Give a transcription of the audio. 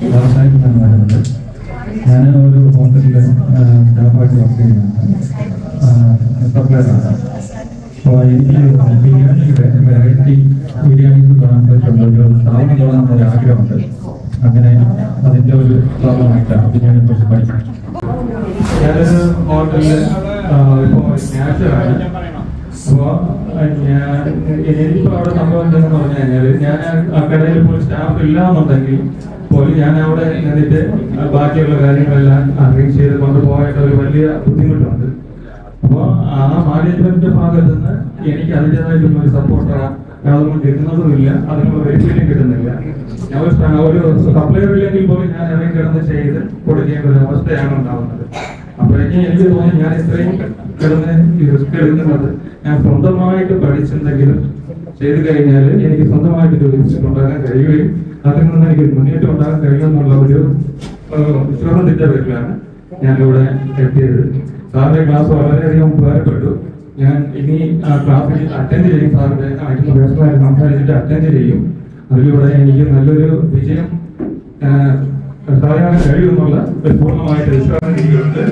വ്യവസായത്തിലാണ് വരുന്നത്. ഞാൻ ഒരു ഹോട്ടലിൽ സ്റ്റാഫായിട്ട് വർക്ക് ചെയ്യുന്നുണ്ട്, സപ്ലൈറാണ്. അപ്പോൾ എനിക്ക് ബിരിയാണിയുടെ വെറൈറ്റി ബിരിയാണീസ് കാണാൻ പറ്റുള്ള ഒരു സ്ഥാപനം തുടങ്ങാനുള്ള ആഗ്രഹമുണ്ട്. അങ്ങനെ അതിൻ്റെ ഒരു സ്ഥാപനമായിട്ടാണ് ബിരിയാണിയെ കുറിച്ച് പഠിക്കുന്നത്. ഞാനൊരു ഹോട്ടലിൽ ഇപ്പോൾ നാച്ചുറാണ്. അപ്പോൾ എനിക്കിപ്പോൾ അവിടെ സംഭവം എന്താണെന്ന് പറഞ്ഞു കഴിഞ്ഞാൽ, ഞാൻ ആ കടയിൽ പോയി സ്റ്റാഫ് ഇല്ല എന്നുണ്ടെങ്കിൽ പോലും ഞാൻ അവിടെ എന്നിട്ട് ബാക്കിയുള്ള കാര്യങ്ങളെല്ലാം അറേഞ്ച് ചെയ്ത് കൊണ്ടുപോയിട്ട് ഒരു വലിയ ബുദ്ധിമുട്ടുണ്ട്. അപ്പോൾ ആ മാനേജ്മെന്റിന്റെ ഭാഗത്തു നിന്ന് എനിക്ക് അതിൻ്റെതായിട്ടുള്ള ഒരു സപ്പോർട്ട് യാതൊന്നും കിട്ടുന്നതുമില്ല, അതിനുള്ള വെരിഫിക്കേഷൻ കിട്ടുന്നില്ല. ഞാൻ ഒരു സപ്ലൈർ ഇല്ലെങ്കിൽ പോലും ഞാൻ ഇറങ്ങി കിടന്ന് ചെയ്ത് കൊടുക്കേണ്ട ഒരു അവസ്ഥയാണ് ഉണ്ടാവുന്നത്. അപ്പോഴേക്കും എനിക്ക് തോന്നി ഞാൻ ഇത്രയും കിടന്ന് റിസ്ക് എടുക്കുന്നത് ഞാൻ സ്വന്തമായിട്ട് പഠിച്ചെന്തെങ്കിലും ചെയ്തു കഴിഞ്ഞാൽ എനിക്ക് സ്വന്തമായിട്ട് ഒരു ബിസിനസ് ഉണ്ടാക്കാൻ കഴിയുകയും അതിൽ നിന്ന് എനിക്ക് മുന്നേറ്റം ഉണ്ടാകാൻ കഴിയുമെന്നുള്ള ഒരു വിശ്വാസത്തിന്റെ പേരിലാണ് ഞാനിവിടെ എത്തിയത്. സാറിന്റെ ക്ലാസ് വളരെയധികം ഉപകാരപ്പെട്ടു. ഞാൻ ഇനി ആ ക്ലാസ്സിൽ അറ്റൻഡ് ചെയ്യും. സാറിന്റെ ആയിട്ടുള്ള പേഴ്സണലായിട്ട് സംസാരിച്ചിട്ട് അറ്റൻഡ് ചെയ്യും. അതിലൂടെ എനിക്ക് നല്ലൊരു വിജയം സാധിക്കാൻ കഴിയുമെന്നുള്ള പൂർണ്ണമായിട്ട് വിശ്വാസം എനിക്കുണ്ട്.